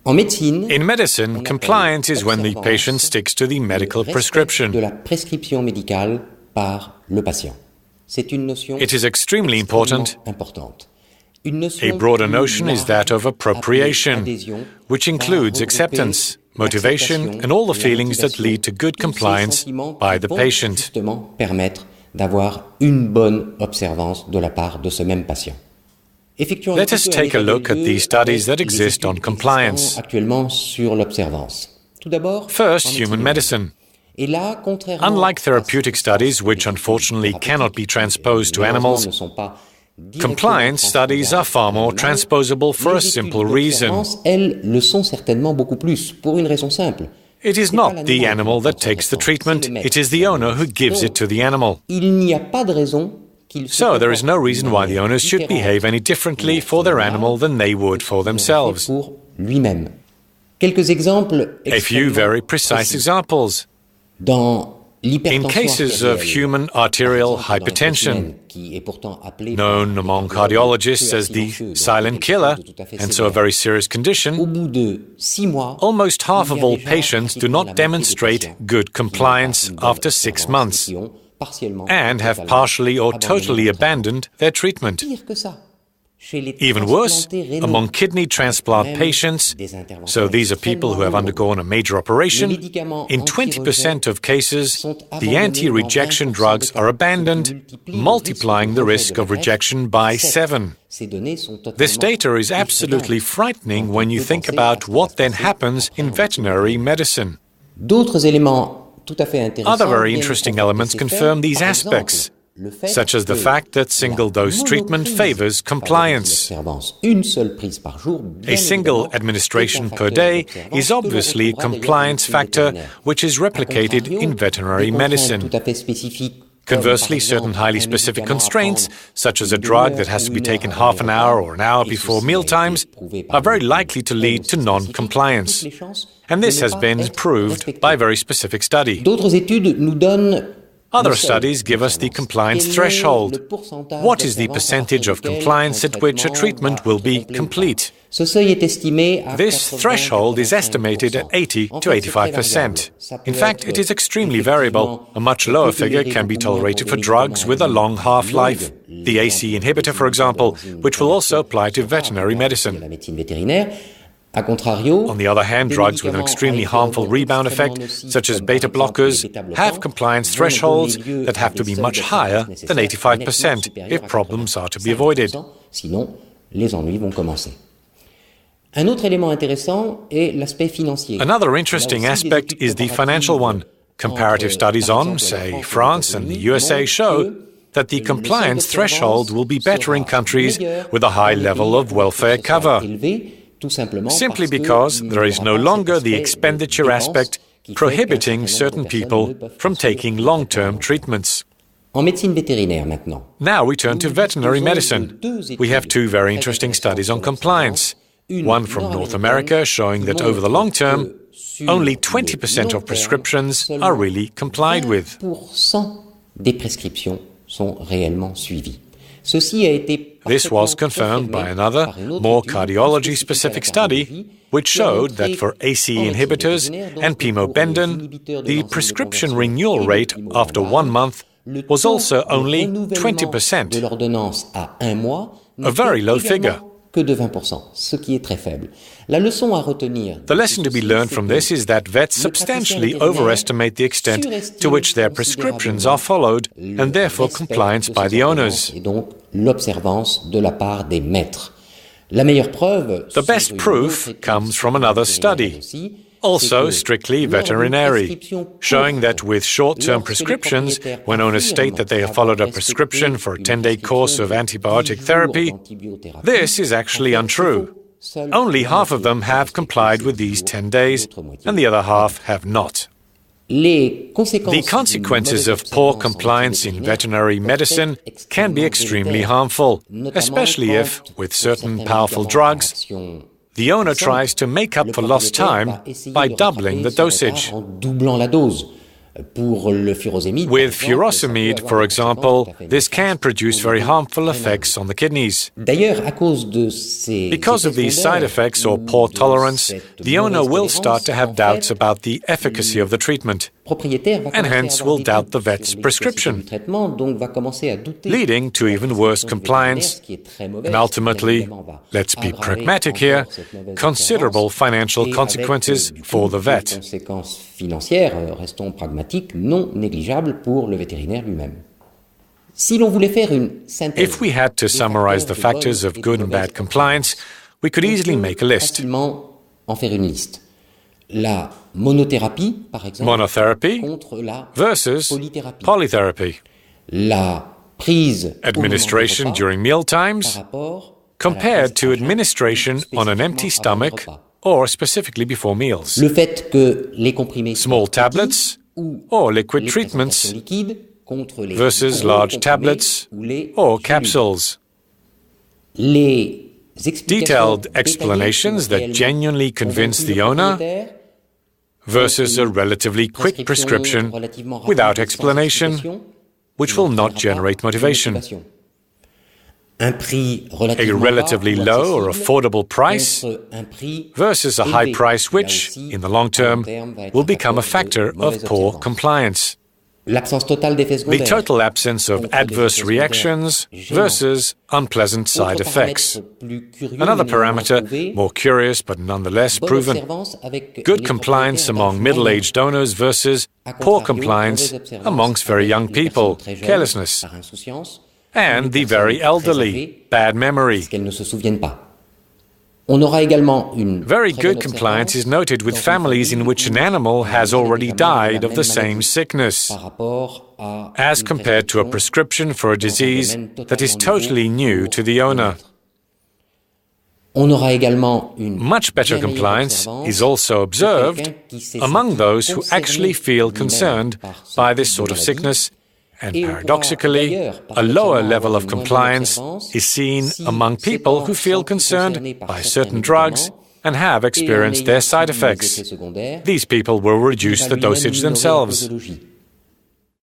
In medicine, compliance is when the patient sticks to the medical prescription. It is extremely important. A broader notion is that of appropriation, which includes acceptance, motivation, and all the feelings that lead to good compliance by the patient. Let us take a look at the studies that exist on compliance. First, human medicine. Unlike therapeutic studies, which unfortunately cannot be transposed to animals, compliance studies are far more transposable for a simple reason. It is not the animal that takes the treatment, it is the owner who gives it to the animal. So there is no reason why the owners should behave any differently for their animal than they would for themselves. A few very precise examples. In cases of human arterial hypertension, known among cardiologists as the silent killer, and so a very serious condition, almost half of all patients do not demonstrate good compliance after 6 months and have partially or totally abandoned their treatment. Even worse, among kidney transplant patients, so these are people who have undergone a major operation, in 20% of cases, the anti-rejection drugs are abandoned, multiplying the risk of rejection by 7. This data is absolutely frightening when you think about what then happens in veterinary medicine. Other very interesting elements confirm these aspects, such as the fact that single-dose treatment favors compliance. A single administration per day is obviously a compliance factor which is replicated in veterinary medicine. Conversely, certain highly specific constraints, such as a drug that has to be taken half an hour or an hour before mealtimes, are very likely to lead to non-compliance. And this has been proved by a very specific study. Other studies give us the compliance threshold. What is the percentage of compliance at which a treatment will be complete? This threshold is estimated at 80 to 85%. In fact, it is extremely variable. A much lower figure can be tolerated for drugs with a long half-life. The AC inhibitor, for example, which will also apply to veterinary medicine. On the other hand, drugs with an extremely harmful rebound effect, such as beta blockers, have compliance thresholds that have to be much higher than 85% if problems are to be avoided. Another interesting aspect is the financial one. Comparative studies on, say, France and the USA show that the compliance threshold will be better in countries with a high level of welfare cover, simply because there is no longer the expenditure aspect prohibiting certain people from taking long-term treatments. Now we turn to veterinary medicine. We have two very interesting studies on compliance. One from North America showing that over the long term, only 20% of prescriptions are really complied with. This was confirmed by another, more cardiology-specific study, which showed that for AC inhibitors and pimobendan, the prescription renewal rate after 1 month was also only 20%, a very low figure. The lesson to be learned from this is that vets substantially overestimate the extent to which their prescriptions are followed and therefore compliance by the owners. The best proof comes from another study, also strictly veterinary, showing that with short-term prescriptions, when owners state that they have followed a prescription for a 10-day course of antibiotic therapy, this is actually untrue. Only half of them have complied with these 10 days, and the other half have not. The consequences of poor compliance in veterinary medicine can be extremely harmful, especially if, with certain powerful drugs, the owner tries to make up for lost time by doubling the dosage. With furosemide, for example, this can produce very harmful effects on the kidneys. Because of these side effects or poor tolerance, the owner will start to have doubts about the efficacy of the treatment, and hence will doubt the vet's prescription, leading to even worse compliance, and ultimately, let's be pragmatic here, considerable financial consequences for the vet. If we had to summarize the factors of good and bad compliance, we could easily make a list. Monotherapy versus polytherapy. Administration during mealtimes compared to administration on an empty stomach or specifically before meals. Small tablets or liquid treatments versus large tablets or capsules. Detailed explanations that genuinely convince the owner versus a relatively quick prescription without explanation, which will not generate motivation. A relatively low or affordable price versus a high price which, in the long term, will become a factor of poor compliance. The total absence of adverse reactions versus unpleasant side effects. Another parameter, more curious but nonetheless proven, good compliance among middle-aged donors versus poor compliance amongst very young people, carelessness, and the very elderly, bad memory. Very good compliance is noted with families in which an animal has already died of the same sickness, as compared to a prescription for a disease that is totally new to the owner. Much better compliance is also observed among those who actually feel concerned by this sort of sickness, and paradoxically, a lower level of compliance is seen among people who feel concerned by certain drugs and have experienced their side effects. These people will reduce the dosage themselves.